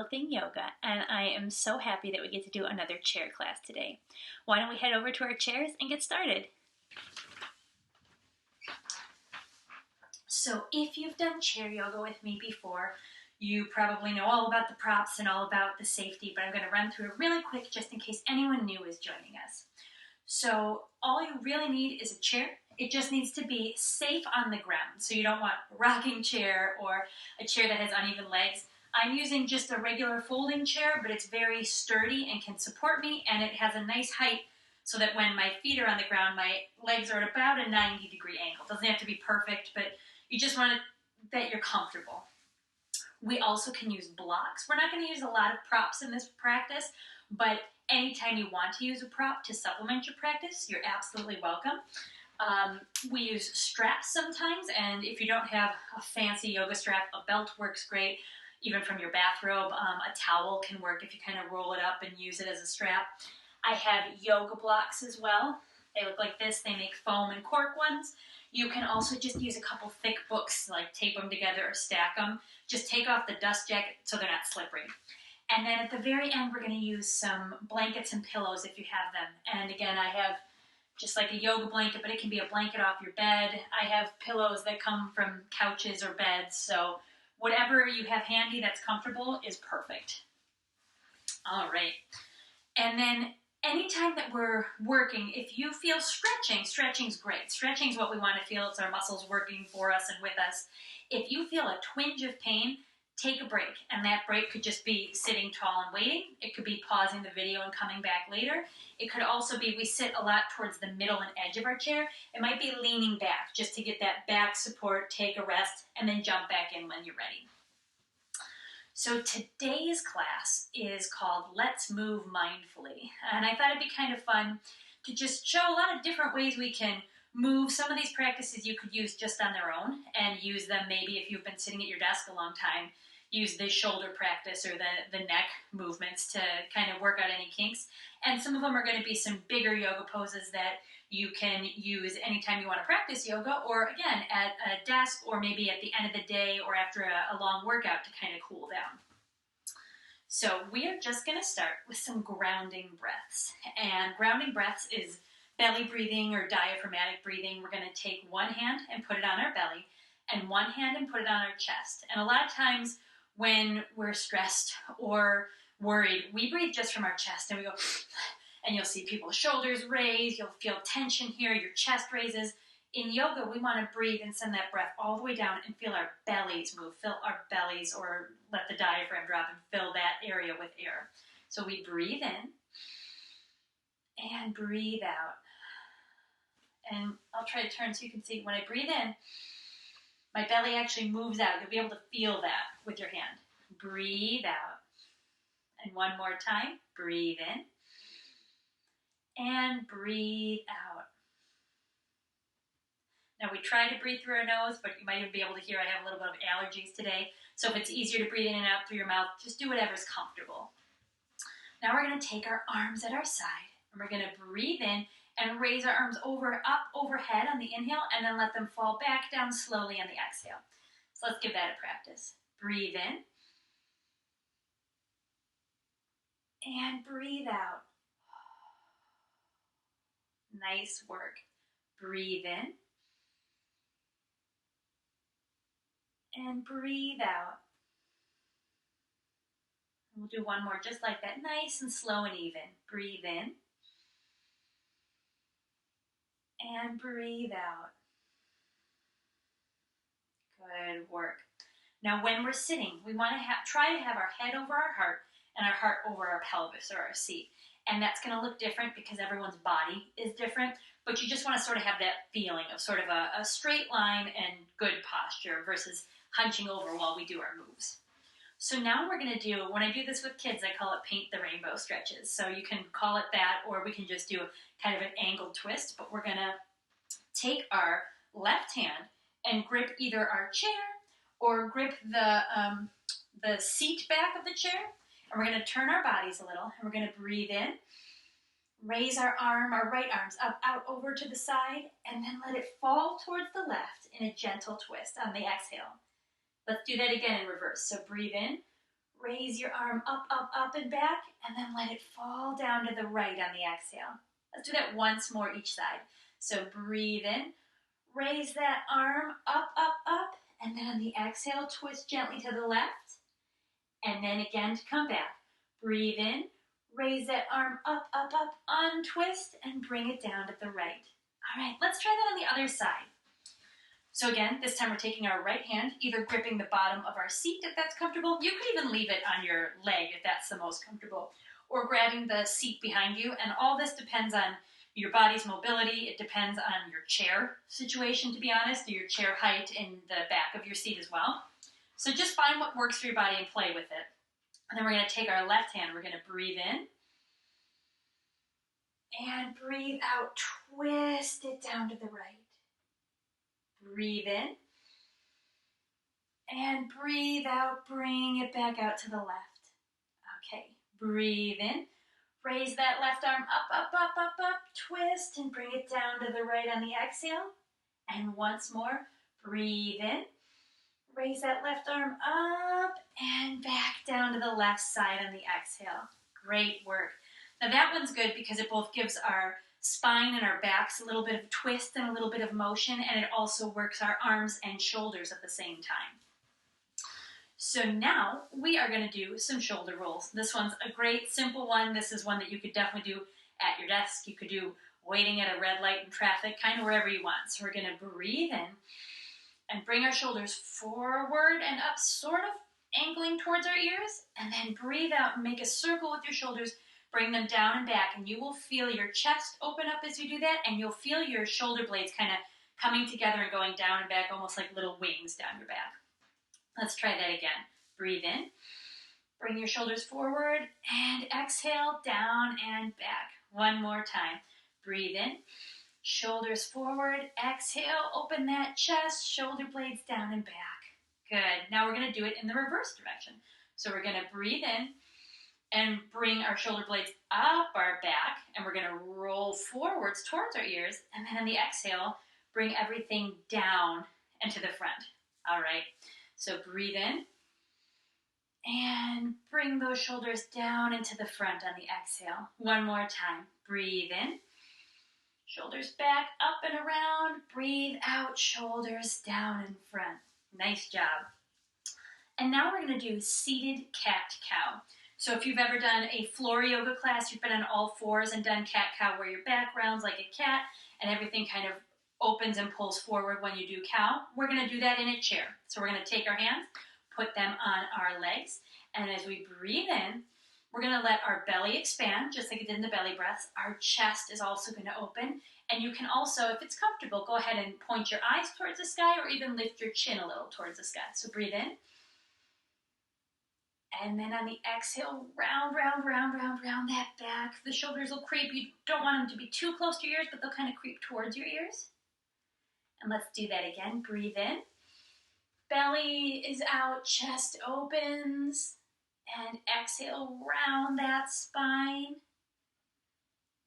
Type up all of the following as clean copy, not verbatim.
Little Thing Yoga, and I am so happy that we get to do another chair class today. Why don't we head over to our chairs and get started? So if you've done chair yoga with me before, you probably know all about the props and all about the safety, but I'm going to run through it really quick just in case anyone new is joining us. So all you really need is a chair. It just needs to be safe on the ground. So you don't want a rocking chair or a chair that has uneven legs. I'm using just a regular folding chair, but it's very sturdy and can support me, and it has a nice height so that when my feet are on the ground, my legs are at about a 90-degree angle. It doesn't have to be perfect, but you just want that you're comfortable. We also can use blocks. We're not going to use a lot of props in this practice, but anytime you want to use a prop to supplement your practice, you're absolutely welcome. We use straps sometimes, and if you don't have a fancy yoga strap, a belt works great. Even from your bathrobe, a towel can work if you kind of roll it up and use it as a strap. I have yoga blocks as well. They look like this. They make foam and cork ones. You can also just use a couple thick books, like tape them together or stack them. Just take off the dust jacket so they're not slippery. And then at the very end, we're going to use some blankets and pillows if you have them. And again, I have just like a yoga blanket, but it can be a blanket off your bed. I have pillows that come from couches or beds, so whatever you have handy that's comfortable is perfect. All right. And then anytime that we're working, if you feel stretching's great. Stretching's what we want to feel. It's our muscles working for us and with us. If you feel a twinge of pain, take a break. And that break could just be sitting tall and waiting. It could be pausing the video and coming back later. It could also be we sit a lot towards the middle and edge of our chair. It might be leaning back just to get that back support, take a rest, and then jump back in when you're ready. So today's class is called Let's Move Mindfully. And I thought it'd be kind of fun to just show a lot of different ways we can move. Some of these practices you could use just on their own and use them maybe if you've been sitting at your desk a long time. Use the shoulder practice or the neck movements to kind of work out any kinks. And some of them are going to be some bigger yoga poses that you can use anytime you want to practice yoga, or again, at a desk, or maybe at the end of the day or after a long workout to kind of cool down. So we are just going to start with some grounding breaths. And grounding breaths is belly breathing or diaphragmatic breathing. We're going to take one hand and put it on our belly, and one hand and put it on our chest. And a lot of times when we're stressed or worried, we breathe just from our chest and we go, and you'll see people's shoulders raise, you'll feel tension here, your chest raises. In yoga, we want to breathe and send that breath all the way down and feel our bellies move, fill our bellies, or let the diaphragm drop and fill that area with air. So we breathe in and breathe out. And I'll try to turn so you can see when I breathe in, my belly actually moves out. You'll be able to feel that with your hand. Breathe out. And one more time. Breathe in. And breathe out. Now we try to breathe through our nose, but you might even be able to hear I have a little bit of allergies today. So if it's easier to breathe in and out through your mouth, just do whatever's comfortable. Now we're going to take our arms at our side, and we're going to breathe in and raise our arms up overhead on the inhale, and then let them fall back down slowly on the exhale. So let's give that a practice. Breathe in. And breathe out. Nice work. Breathe in. And breathe out. We'll do one more just like that, nice and slow and even. Breathe in. And breathe out. Good work. Now when we're sitting, we want to try to have our head over our heart and our heart over our pelvis or our seat. And that's going to look different because everyone's body is different, but you just want to sort of have that feeling of sort of a straight line and good posture versus hunching over while we do our moves. So now we're going to do, when I do this with kids, I call it paint the rainbow stretches. So you can call it that, or we can just do kind of an angled twist, but we're going to take our left hand and grip either our chair or grip the seat back of the chair. And we're going to turn our bodies a little, and we're going to breathe in, raise our right arms up, out, over to the side, and then let it fall towards the left in a gentle twist on the exhale. Let's do that again in reverse. So breathe in, Raise your arm up, up, up and back, and then let it fall down to the right on the exhale. Let's do that once more each side. So breathe in, raise that arm up, up, up, and then on the exhale, twist gently to the left, and then again to come back. Breathe in, raise that arm up, up, up, untwist, and bring it down to the right. All right, let's try that on the other side. So again, this time we're taking our right hand, either gripping the bottom of our seat if that's comfortable. You could even leave it on your leg if that's the most comfortable, or grabbing the seat behind you. And all this depends on your body's mobility. It depends on your chair situation, to be honest, your chair height and the back of your seat as well. So just find what works for your body and play with it. And then we're going to take our left hand. We're going to breathe in. And breathe out. Twist it down to the right. Breathe in. And breathe out. Bring it back out to the left. Okay. Breathe in. Raise that left arm up, up, up, up, up. Twist and bring it down to the right on the exhale. And once more. Breathe in. Raise that left arm up and back down to the left side on the exhale. Great work. Now that one's good because it both gives our spine and our backs a little bit of twist and a little bit of motion, and it also works our arms and shoulders at the same time. So now we are going to do some shoulder rolls. This one's a great simple one. This is one that you could definitely do at your desk. You could do waiting at a red light in traffic, kind of wherever you want. So we're going to breathe in and bring our shoulders forward and up, sort of angling towards our ears, and then breathe out and make a circle with your shoulders. Bring them down and back, and you will feel your chest open up as you do that, and you'll feel your shoulder blades kind of coming together and going down and back, almost like little wings down your back. Let's try that again. Breathe in. Bring your shoulders forward, and exhale, down and back. One more time. Breathe in. Shoulders forward. Exhale, open that chest, shoulder blades down and back. Good. Now we're going to do it in the reverse direction. So we're going to breathe in and bring our shoulder blades up our back, and we're going to roll forwards towards our ears, and then on the exhale, bring everything down and to the front. All right, so breathe in, and bring those shoulders down and to the front on the exhale. One more time. Breathe in, shoulders back, up and around. Breathe out, shoulders down and front. Nice job. And now we're going to do seated cat-cow. So if you've ever done a floor yoga class, you've been on all fours and done cat-cow where your back rounds like a cat and everything kind of opens and pulls forward when you do cow. We're going to do that in a chair. So we're going to take our hands, put them on our legs, and as we breathe in, we're going to let our belly expand, just like it did in the belly breaths. Our chest is also going to open, and you can also, if it's comfortable, go ahead and point your eyes towards the sky or even lift your chin a little towards the sky. So breathe in. And then on the exhale, round, round, round, round, round that back. The shoulders will creep. You don't want them to be too close to your ears, but they'll kind of creep towards your ears. And let's do that again. Breathe in. Belly is out, chest opens. And exhale, round that spine.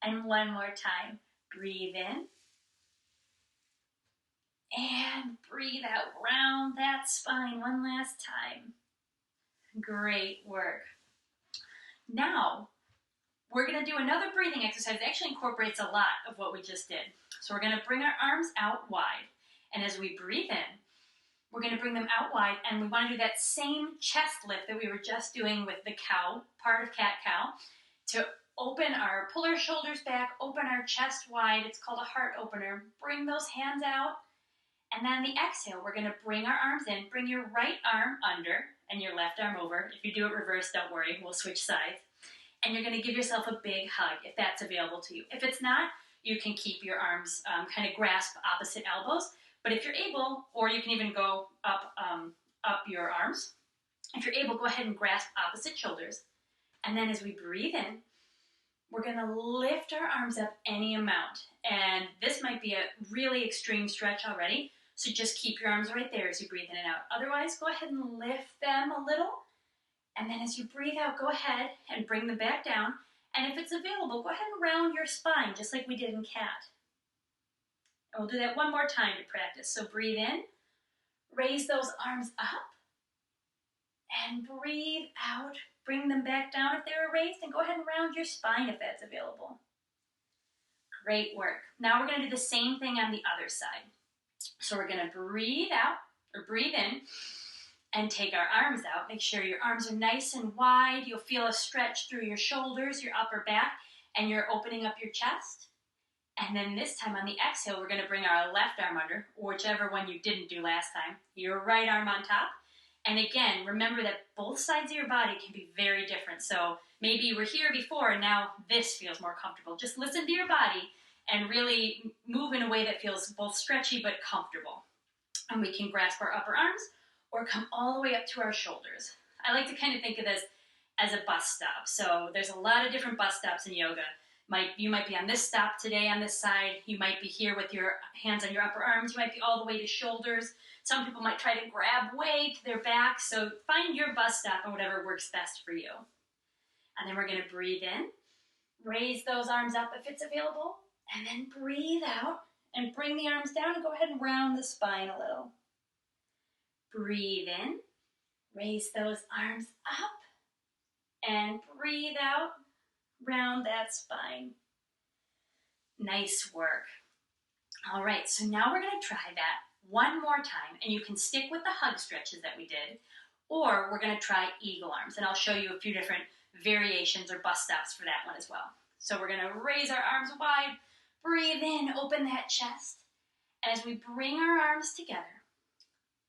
And one more time. Breathe in. And breathe out, round that spine one last time. Great work. Now, we're going to do another breathing exercise. It actually incorporates a lot of what we just did. So we're going to bring our arms out wide. And as we breathe in, we're going to bring them out wide. And we want to do that same chest lift that we were just doing with the cow, part of cat-cow, to pull our shoulders back, open our chest wide. It's called a heart opener. Bring those hands out. And then on the exhale, we're going to bring our arms in. Bring your right arm under and your left arm over. If you do it reverse, don't worry, we'll switch sides. And you're going to give yourself a big hug if that's available to you. If it's not, you can keep your arms kind of grasp opposite elbows. But if you're able, or you can even go up your arms. If you're able, go ahead and grasp opposite shoulders. And then as we breathe in, we're going to lift our arms up any amount. And this might be a really extreme stretch already. So just keep your arms right there as you breathe in and out. Otherwise, go ahead and lift them a little. And then as you breathe out, go ahead and bring them back down. And if it's available, go ahead and round your spine, just like we did in cat. And we'll do that one more time to practice. So breathe in, raise those arms up, And breathe out. Bring them back down if they're raised, and go ahead and round your spine if that's available. Great work. Now we're going to do the same thing on the other side. So we're going to breathe out, or breathe in, and take our arms out. Make sure your arms are nice and wide. You'll feel a stretch through your shoulders, your upper back, and you're opening up your chest. And then this time on the exhale, we're going to bring our left arm under, or whichever one you didn't do last time, your right arm on top. And again, remember that both sides of your body can be very different. So maybe you were here before and now this feels more comfortable. Just listen to your body and really move in a way that feels both stretchy but comfortable. And we can grasp our upper arms or come all the way up to our shoulders. I like to kind of think of this as a bus stop. So there's a lot of different bus stops in yoga. You might be on this stop today on this side. You might be here with your hands on your upper arms. You might be all the way to shoulders. Some people might try to grab way to their back. So find your bus stop and whatever works best for you. And then we're going to breathe in. Raise those arms up if it's available. And then breathe out and bring the arms down and go ahead and round the spine a little. Breathe in. Raise those arms up. And breathe out. Round that spine. Nice work. All right, so now we're going to try that one more time, and you can stick with the hug stretches that we did, or we're going to try eagle arms, and I'll show you a few different variations or bus stops for that one as well. So we're going to raise our arms wide, breathe in, open that chest, and as we bring our arms together,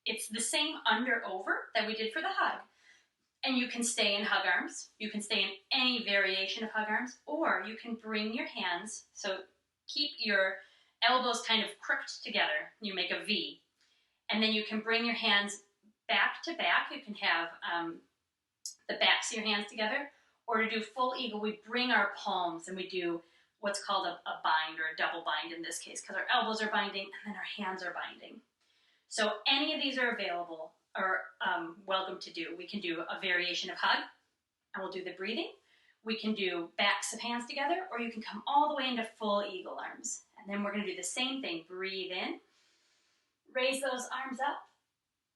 it's the same under-over that we did for the hug. And you can stay in hug arms. You can stay in any variation of hug arms, or you can bring your hands, so keep your elbows kind of crooked together. You make a V. And then you can bring your hands back to back. You can have the backs of your hands together, or to do full eagle, we bring our palms and we do what's called a bind, or a double bind in this case, because our elbows are binding and then our hands are binding. So any of these are available or welcome to do. We can do a variation of hug, and we'll do the breathing. We can do backs of hands together, or you can come all the way into full eagle arms. And then we're going to do the same thing. Breathe in, raise those arms up,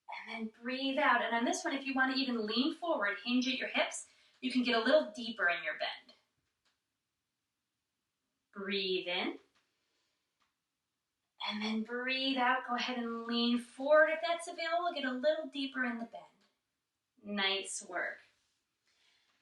and then breathe out. And on this one, if you want to even lean forward, hinge at your hips, you can get a little deeper in your bend. Breathe in. And then breathe out. Go ahead and lean forward if that's available. Get a little deeper in the bend. Nice work.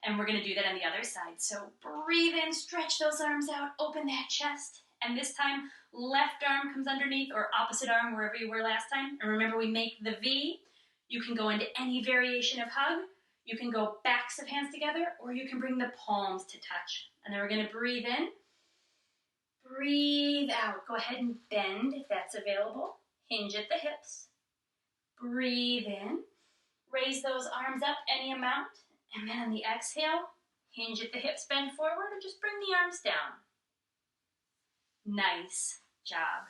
And we're going to do that on the other side. So breathe in, stretch those arms out, open that chest. And this time, left arm comes underneath, or opposite arm, wherever you were last time. And remember, we make the V. You can go into any variation of hug. You can go backs of hands together, or you can bring the palms to touch. And then we're going to breathe in. Breathe out. Go ahead and bend if that's available. Hinge at the hips. Breathe in. Raise those arms up any amount. And then on the exhale, hinge at the hips, bend forward, and just bring the arms down. Nice job.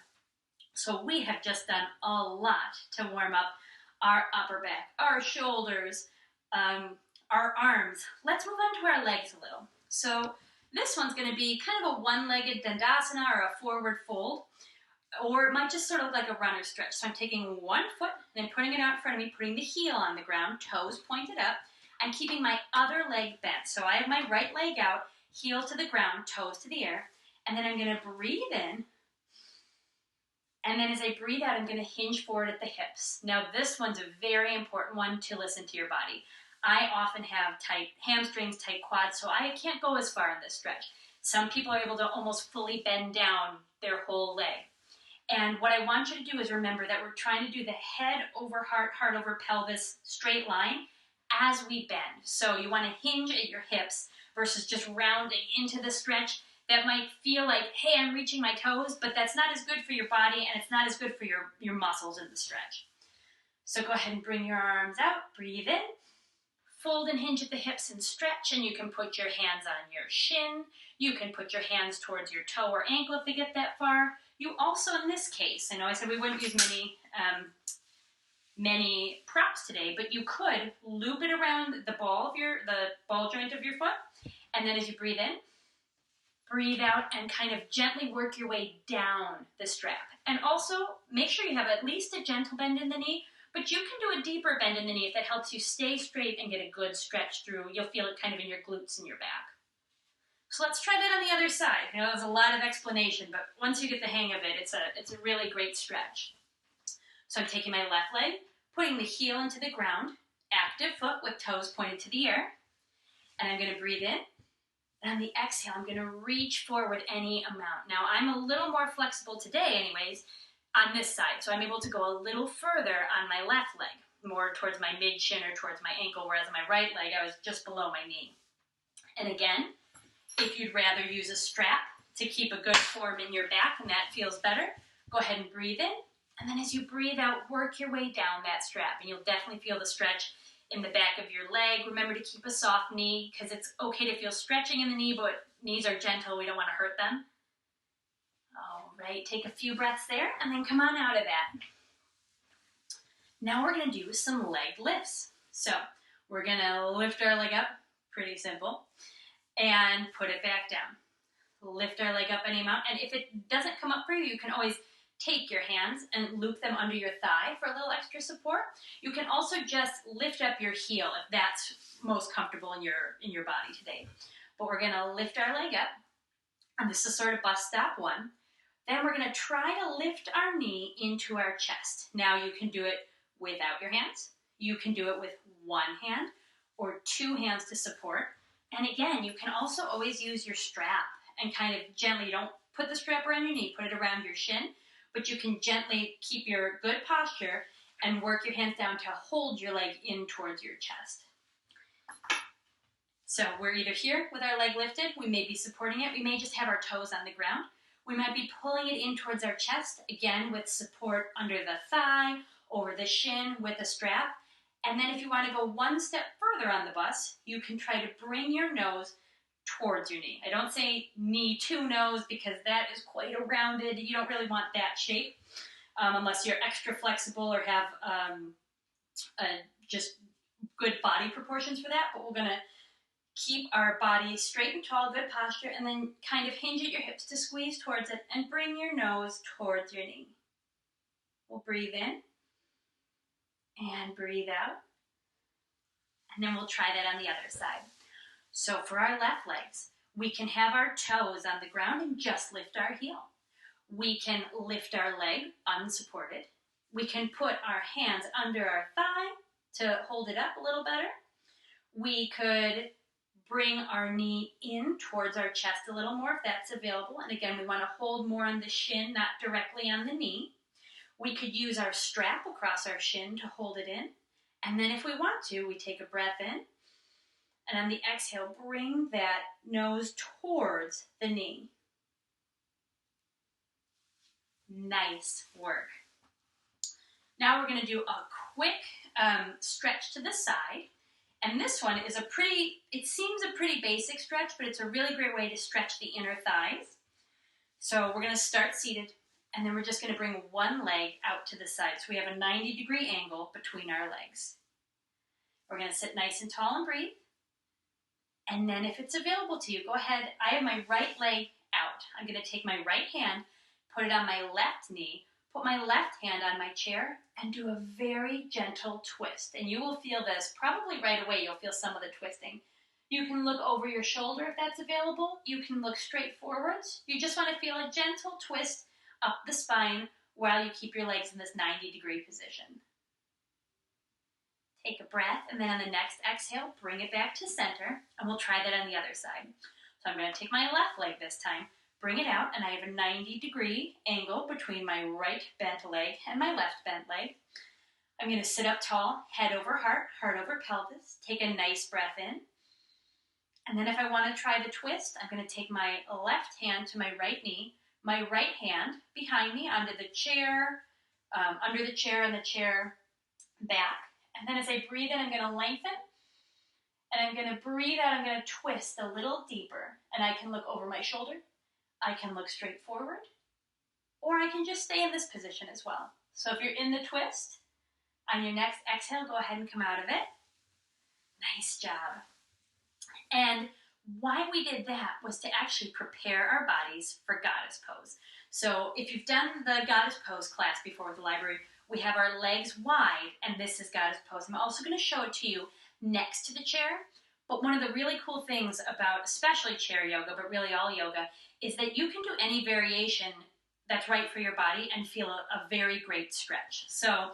So we have just done a lot to warm up our upper back, our shoulders, our arms. Let's move on to our legs a little. So this one's going to be kind of a one-legged dandasana or a forward fold, or it might just sort of like a runner stretch. So I'm taking one foot and then putting it out in front of me, putting the heel on the ground, toes pointed up, and keeping my other leg bent. So I have my right leg out, heel to the ground, toes to the air, and then I'm going to breathe in, and then as I breathe out, I'm going to hinge forward at the hips. Now this one's a very important one to listen to your body. I often have tight hamstrings, tight quads, so I can't go as far in this stretch. Some people are able to almost fully bend down their whole leg. And what I want you to do is remember that we're trying to do the head over heart, heart over pelvis straight line as we bend. So you want to hinge at your hips versus just rounding into the stretch. That might feel like, hey, I'm reaching my toes, but that's not as good for your body, and it's not as good for your muscles in the stretch. So go ahead and bring your arms out, breathe in. Fold and hinge at the hips and stretch, and you can put your hands on your shin. You can put your hands towards your toe or ankle if they get that far. You also, in this case, I know I said we wouldn't use many props today, but you could loop it around the ball joint of your foot, and then as you breathe in, breathe out, and kind of gently work your way down the strap. And also, make sure you have at least a gentle bend in the knee, But you can do a deeper bend in the knee if that helps you stay straight and get a good stretch through. You'll feel it kind of in your glutes and your back. So let's try that on the other side. You know, there's a lot of explanation, but once you get the hang of it, it's a really great stretch. So I'm taking my left leg, putting the heel into the ground, active foot with toes pointed to the air, and I'm going to breathe in. And on the exhale, I'm going to reach forward any amount. Now, I'm a little more flexible today anyways on this side, so I'm able to go a little further on my left leg, more towards my mid-shin or towards my ankle, whereas on my right leg, I was just below my knee. And again, if you'd rather use a strap to keep a good form in your back and that feels better, go ahead and breathe in. And then as you breathe out, work your way down that strap, and you'll definitely feel the stretch in the back of your leg. Remember to keep a soft knee, because it's okay to feel stretching in the knee, but knees are gentle. We don't want to hurt them. All right, take a few breaths there, and then come on out of that. Now we're going to do some leg lifts. So we're going to lift our leg up, pretty simple, and put it back down. Lift our leg up any amount, and if it doesn't come up for you, you can always take your hands and loop them under your thigh for a little extra support. You can also just lift up your heel if that's most comfortable in your body today. But we're going to lift our leg up, and this is sort of bus stop one. Then we're going to try to lift our knee into our chest. Now you can do it without your hands. You can do it with one hand or two hands to support. And again, you can also always use your strap and kind of gently, don't put the strap around your knee, put it around your shin, but you can gently keep your good posture and work your hands down to hold your leg in towards your chest. So we're either here with our leg lifted, we may be supporting it, we may just have our toes on the ground. We might be pulling it in towards our chest, again with support under the thigh, over the shin with a strap. And then if you want to go one step further on the bus, you can try to bring your nose towards your knee. I don't say knee to nose because that is quite a rounded, you don't really want that shape unless you're extra flexible or have just good body proportions for that. But we're going to keep our body straight and tall, good posture, and then kind of hinge at your hips to squeeze towards it and bring your nose towards your knee. We'll breathe in and breathe out. And then we'll try that on the other side. So for our left legs, we can have our toes on the ground and just lift our heel. We can lift our leg unsupported. We can put our hands under our thigh to hold it up a little better. We could bring our knee in towards our chest a little more if that's available. And again, we want to hold more on the shin, not directly on the knee. We could use our strap across our shin to hold it in. And then if we want to, we take a breath in. And on the exhale, bring that nose towards the knee. Nice work. Now we're going to do a quick stretch to the side. And this one is it seems a pretty basic stretch, but it's a really great way to stretch the inner thighs. So we're going to start seated, and then we're just going to bring one leg out to the side. So we have a 90-degree angle between our legs. We're going to sit nice and tall and breathe. And then if it's available to you, go ahead. I have my right leg out. I'm going to take my right hand, put it on my left knee, put my left hand on my chair, and do a very gentle twist. And you will feel this probably right away. You'll feel some of the twisting. You can look over your shoulder if that's available. You can look straight forwards. You just want to feel a gentle twist up the spine while you keep your legs in this 90-degree position. Take a breath, and then on the next exhale, bring it back to center, and we'll try that on the other side. So I'm going to take my left leg this time, bring it out, and I have a 90-degree angle between my right bent leg and my left bent leg. I'm going to sit up tall, head over heart, heart over pelvis. Take a nice breath in. And then if I want to try the twist, I'm going to take my left hand to my right knee, my right hand behind me under the chair and the chair back. And then as I breathe in, I'm going to lengthen. And I'm going to breathe out. I'm going to twist a little deeper. And I can look over my shoulder. I can look straight forward. Or I can just stay in this position as well. So if you're in the twist, on your next exhale, go ahead and come out of it. Nice job. And why we did that was to actually prepare our bodies for Goddess Pose. So if you've done the Goddess Pose class before with the library, We have our legs wide, and this is Goddess Pose. I'm also going to show it to you next to the chair. But one of the really cool things about especially chair yoga, but really all yoga, is that you can do any variation that's right for your body and feel a very great stretch. So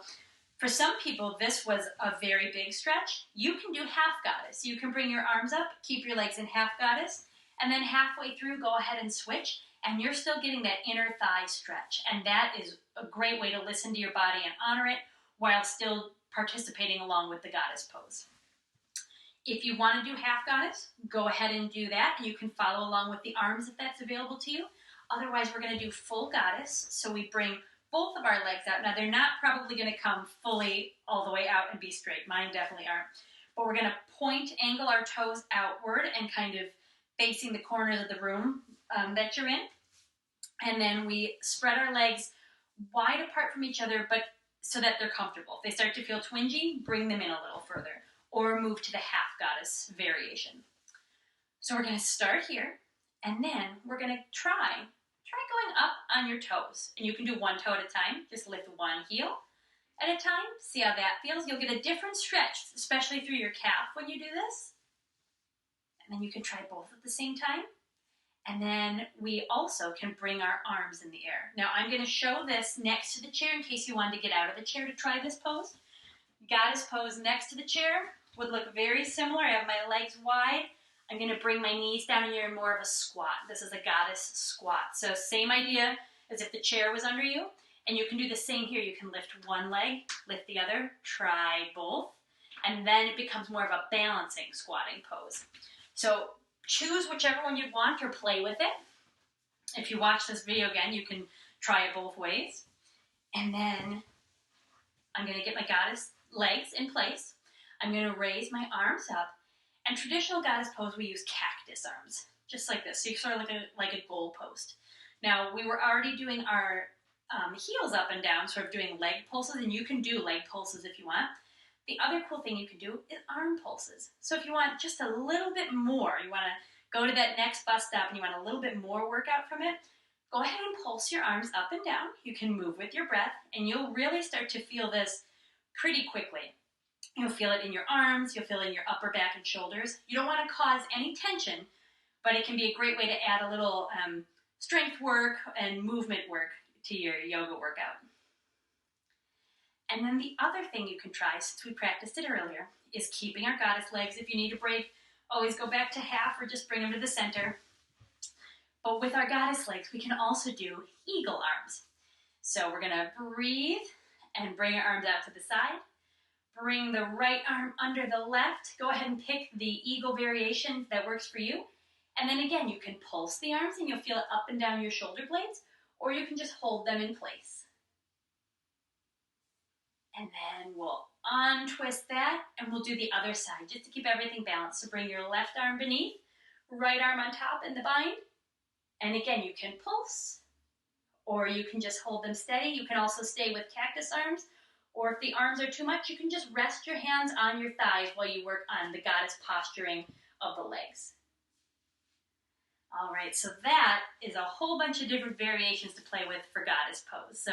for some people, this was a very big stretch. You can do half goddess. You can bring your arms up, keep your legs in half goddess, and then halfway through, go ahead and switch, and you're still getting that inner thigh stretch. And that is a great way to listen to your body and honor it while still participating along with the Goddess Pose. If you want to do half goddess, go ahead and do that. You can follow along with the arms if that's available to you. Otherwise, we're going to do full goddess. So we bring both of our legs out. Now, they're not probably going to come fully all the way out and be straight. Mine definitely aren't. But we're going to angle our toes outward and kind of facing the corners of the room that you're in. And then we spread our legs wide apart from each other, but so that they're comfortable. If they start to feel twingy, bring them in a little further, or move to the half goddess variation. So we're going to start here, and then we're going to try going up on your toes. And you can do one toe at a time. Just lift one heel at a time. See how that feels. You'll get a different stretch, especially through your calf when you do this. And then you can try both at the same time. And then we also can bring our arms in the air. Now I'm going to show this next to the chair in case you wanted to get out of the chair to try this pose. Goddess Pose next to the chair would look very similar. I have my legs wide. I'm going to bring my knees down and you're in more of a squat. This is a goddess squat. So same idea as if the chair was under you. And you can do the same here. You can lift one leg, lift the other, try both. And then it becomes more of a balancing squatting pose. So choose whichever one you'd want or play with it. If you watch this video again, you can try it both ways. And then I'm going to get my goddess legs in place. I'm going to raise my arms up. And traditional goddess pose, we use cactus arms, just like this. So you sort of like a goal post. Now, we were already doing our heels up and down, sort of doing leg pulses, and you can do leg pulses if you want. The other cool thing you can do is arm pulses. So if you want just a little bit more, you want to go to that next bus stop and you want a little bit more workout from it, go ahead and pulse your arms up and down. You can move with your breath, and you'll really start to feel this pretty quickly. You'll feel it in your arms, you'll feel it in your upper back and shoulders. You don't want to cause any tension, but it can be a great way to add a little strength work and movement work to your yoga workout. And then the other thing you can try, since we practiced it earlier, is keeping our goddess legs. If you need a break, always go back to half or just bring them to the center. But with our goddess legs, we can also do eagle arms. So we're going to breathe and bring our arms out to the side. Bring the right arm under the left. Go ahead and pick the eagle variation that works for you. And then again, you can pulse the arms and you'll feel it up and down your shoulder blades, or you can just hold them in place. And then we'll untwist that and we'll do the other side just to keep everything balanced. So bring your left arm beneath, right arm on top in the bind. And again, you can pulse, or you can just hold them steady. You can also stay with cactus arms. Or if the arms are too much, you can just rest your hands on your thighs while you work on the goddess posturing of the legs. All right, so that is a whole bunch of different variations to play with for Goddess Pose. So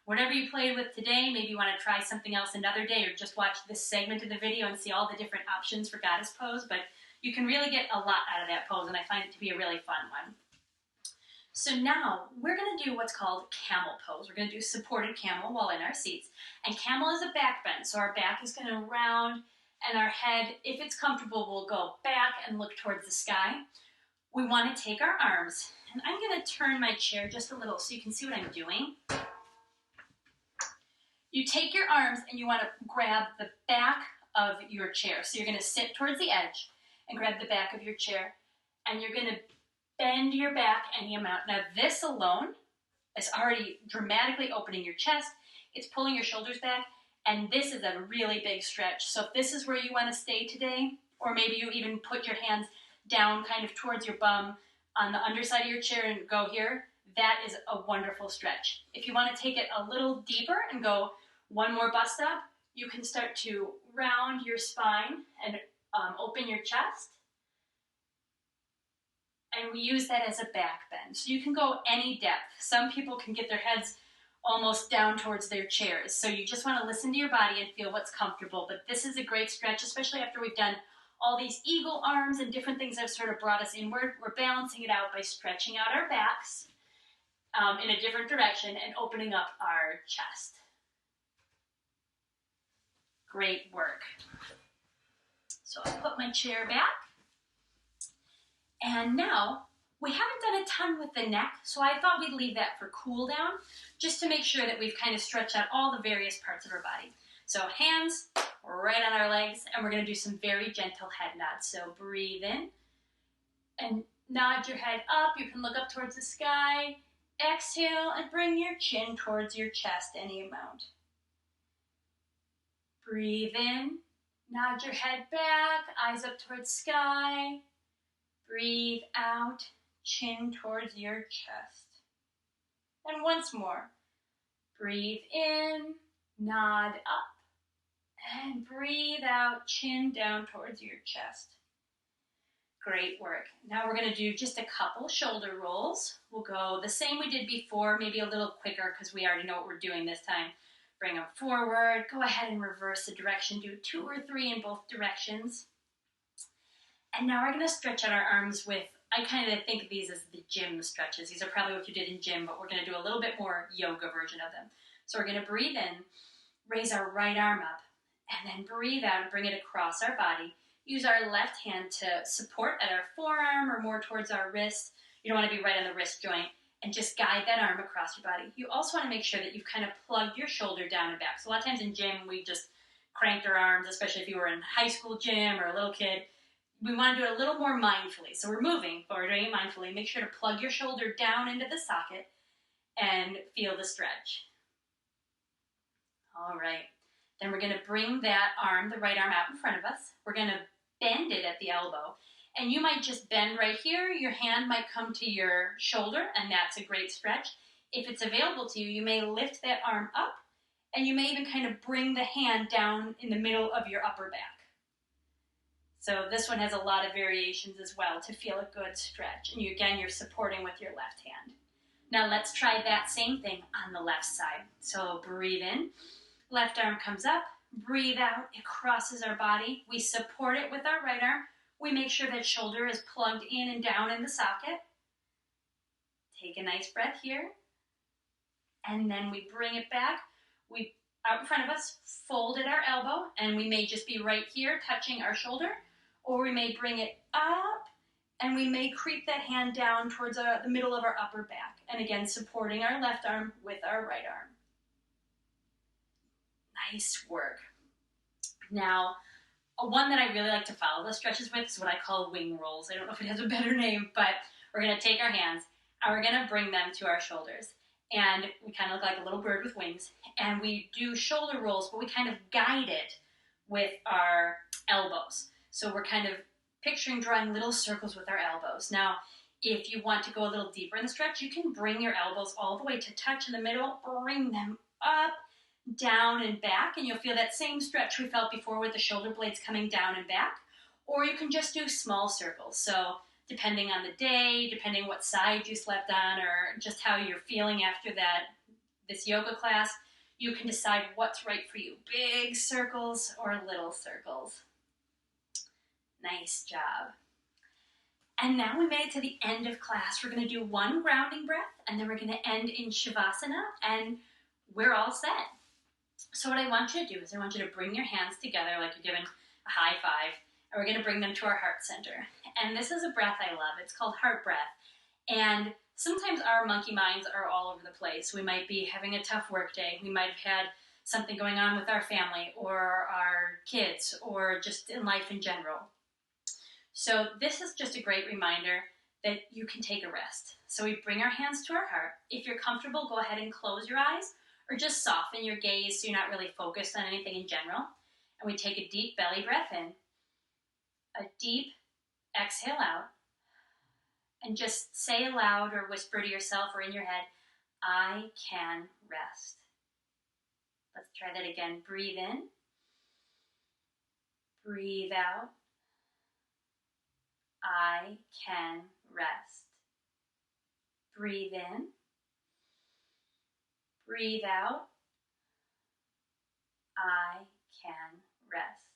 whatever you played with today, maybe you want to try something else another day, or just watch this segment of the video and see all the different options for Goddess Pose. But you can really get a lot out of that pose, and I find it to be a really fun one. So now we're going to do what's called Camel Pose. We're going to do supported camel while in our seats. And camel is a back bend, so our back is going to round, and our head, if it's comfortable, will go back and look towards the sky. We want to take our arms, and I'm going to turn my chair just a little so you can see what I'm doing. You take your arms and you want to grab the back of your chair. So you're going to sit towards the edge and grab the back of your chair, and you're going to bend your back any amount. Now this alone is already dramatically opening your chest. It's pulling your shoulders back, and this is a really big stretch. So if this is where you want to stay today, or maybe you even put your hands down kind of towards your bum on the underside of your chair and go here, that is a wonderful stretch. If you want to take it a little deeper and go one more bus stop, you can start to round your spine and open your chest. And we use that as a back bend. So you can go any depth. Some people can get their heads almost down towards their chairs. So you just want to listen to your body and feel what's comfortable. But this is a great stretch, especially after we've done all these eagle arms and different things that have sort of brought us inward. We're balancing it out by stretching out our backs in a different direction and opening up our chest. Great work. So I'll put my chair back. And now, we haven't done a ton with the neck, so I thought we'd leave that for cool down, just to make sure that we've kind of stretched out all the various parts of our body. So hands right on our legs, and we're going to do some very gentle head nods. So breathe in and nod your head up. You can look up towards the sky. Exhale and bring your chin towards your chest, any amount. Breathe in, nod your head back, eyes up towards sky. Breathe out, chin towards your chest. And once more, breathe in, nod up, and breathe out, chin down towards your chest. Great work. Now we're going to do just a couple shoulder rolls. We'll go the same we did before, maybe a little quicker because we already know what we're doing this time. Bring them forward, go ahead and reverse the direction, do 2 or 3 in both directions. And now we're going to stretch out our arms with, I kind of think of these as the gym stretches. These are probably what you did in gym, but we're going to do a little bit more yoga version of them. So we're going to breathe in, raise our right arm up, and then breathe out and bring it across our body. Use our left hand to support at our forearm or more towards our wrist. You don't want to be right on the wrist joint. And just guide that arm across your body. You also want to make sure that you've kind of plugged your shoulder down and back. So a lot of times in gym, we just cranked our arms, especially if you were in high school gym or a little kid. We want to do it a little more mindfully. So we're moving, but we're doing it mindfully. Make sure to plug your shoulder down into the socket and feel the stretch. All right. Then we're going to bring that arm, the right arm, out in front of us. We're going to bend it at the elbow. And you might just bend right here. Your hand might come to your shoulder, and that's a great stretch. If it's available to you, you may lift that arm up, and you may even kind of bring the hand down in the middle of your upper back. So this one has a lot of variations as well to feel a good stretch. And you're supporting with your left hand. Now let's try that same thing on the left side. So breathe in, left arm comes up, breathe out, it crosses our body. We support it with our right arm. We make sure that shoulder is plugged in and down in the socket. Take a nice breath here. And then we bring it back. We, out in front of us, fold at our elbow, and we may just be right here touching our shoulder, or we may bring it up, and we may creep that hand down towards the middle of our upper back. And again, supporting our left arm with our right arm. Nice work. Now, one that I really like to follow the stretches with is what I call wing rolls. I don't know if it has a better name, but we're going to take our hands and we're going to bring them to our shoulders. And we kind of look like a little bird with wings. And we do shoulder rolls, but we kind of guide it with our elbows. So we're kind of drawing little circles with our elbows. Now, if you want to go a little deeper in the stretch, you can bring your elbows all the way to touch in the middle, bring them up, down and back, and you'll feel that same stretch we felt before with the shoulder blades coming down and back. Or you can just do small circles. So depending on the day, depending what side you slept on, or just how you're feeling after this yoga class, you can decide what's right for you. Big circles or little circles. Nice job. And now we made it to the end of class. We're going to do one grounding breath, and then we're going to end in Shavasana, and we're all set. So what I want you to do is I want you to bring your hands together like you're giving a high five, and we're going to bring them to our heart center. And this is a breath I love. It's called heart breath. And sometimes our monkey minds are all over the place. We might be having a tough work day. We might have had something going on with our family or our kids or just in life in general. So this is just a great reminder that you can take a rest. So we bring our hands to our heart. If you're comfortable, go ahead and close your eyes or just soften your gaze so you're not really focused on anything in general. And we take a deep belly breath in, a deep exhale out, and just say aloud or whisper to yourself or in your head, I can rest. Let's try that again. Breathe in, breathe out. I can rest. Breathe in, Breathe out. I can rest.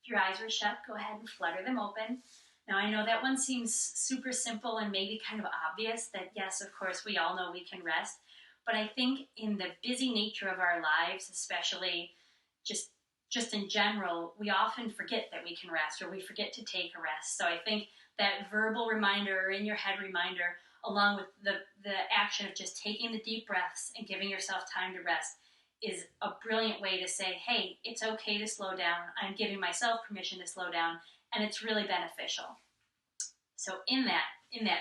If your eyes were shut, go ahead and flutter them open. Now, I know that one seems super simple and maybe kind of obvious that, yes, of course, we all know we can rest. But I think in the busy nature of our lives, especially just in general, we often forget that we can rest, or we forget to take a rest. So I think that verbal reminder or in your head reminder, along with the action of just taking the deep breaths and giving yourself time to rest, is a brilliant way to say, hey, it's okay to slow down. I'm giving myself permission to slow down, and it's really beneficial. So in that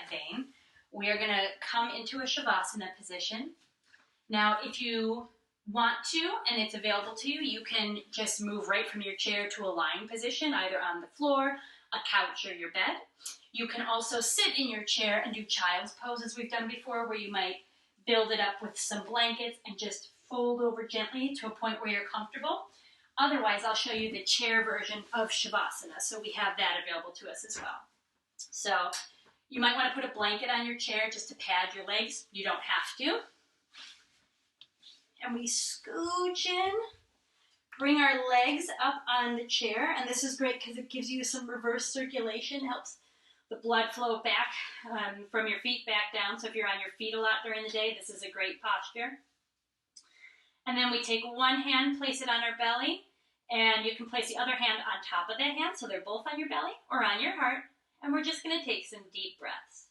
vein, we are going to come into a Shavasana position. Now, if you want to, and it's available to you, you can just move right from your chair to a lying position, either on the floor, a couch, or your bed. You can also sit in your chair and do child's pose, as we've done before, where you might build it up with some blankets and just fold over gently to a point where you're comfortable. Otherwise, I'll show you the chair version of Shavasana, so we have that available to us as well. So you might want to put a blanket on your chair just to pad your legs. You don't have to. And we scooch in, bring our legs up on the chair, and this is great because it gives you some reverse circulation, helps the blood flow back from your feet back down. So if you're on your feet a lot during the day, this is a great posture. And then we take one hand, place it on our belly, and you can place the other hand on top of that hand, so they're both on your belly or on your heart, and we're just going to take some deep breaths.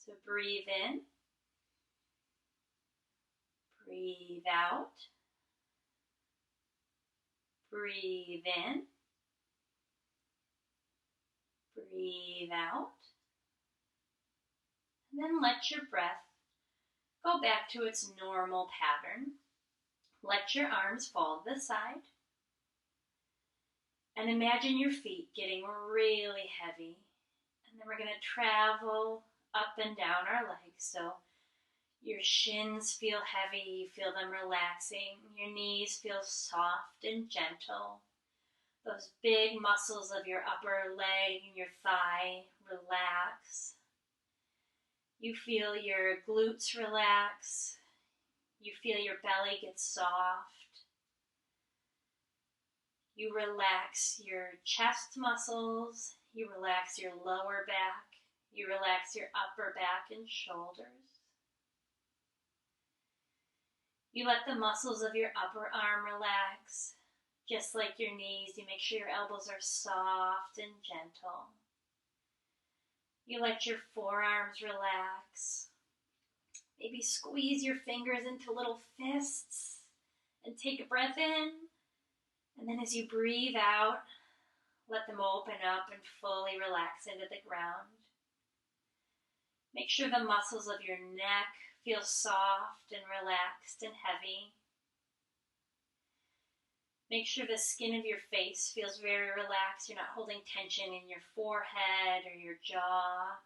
So breathe in, breathe out, breathe in, breathe out, and then let your breath go back to its normal pattern. Let your arms fall to the side, and imagine your feet getting really heavy, and then we're going to travel up and down our legs, so your shins feel heavy, you feel them relaxing, your knees feel soft and gentle, those big muscles of your upper leg and your thigh relax, you feel your glutes relax, you feel your belly get soft, you relax your chest muscles, you relax your lower back, you relax your upper back and shoulders. You let the muscles of your upper arm relax, just like your knees. You make sure your elbows are soft and gentle. You let your forearms relax. Maybe squeeze your fingers into little fists and take a breath in. And then as you breathe out, let them open up and fully relax into the ground. Make sure the muscles of your neck feel soft and relaxed and heavy. Make sure the skin of your face feels very relaxed. You're not holding tension in your forehead or your jaw.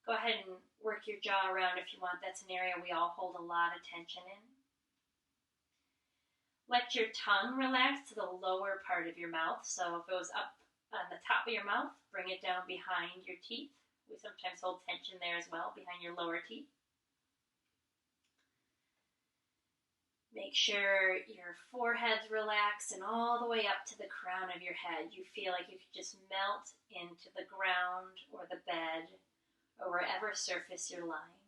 Go ahead and work your jaw around if you want. That's an area we all hold a lot of tension in. Let your tongue relax to the lower part of your mouth. So if it was up on the top of your mouth, bring it down behind your teeth. We sometimes hold tension there as well, behind your lower teeth. Make sure your forehead's relaxed and all the way up to the crown of your head. You feel like you could just melt into the ground or the bed or wherever surface you're lying.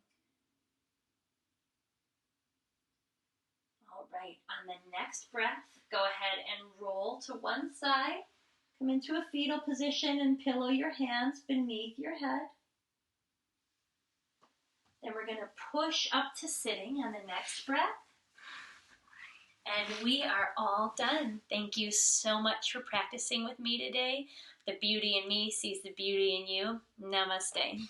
All right, on the next breath, go ahead and roll to one side. Come into a fetal position and pillow your hands beneath your head. Then we're going to push up to sitting on the next breath. And we are all done. Thank you so much for practicing with me today. The beauty in me sees the beauty in you. Namaste.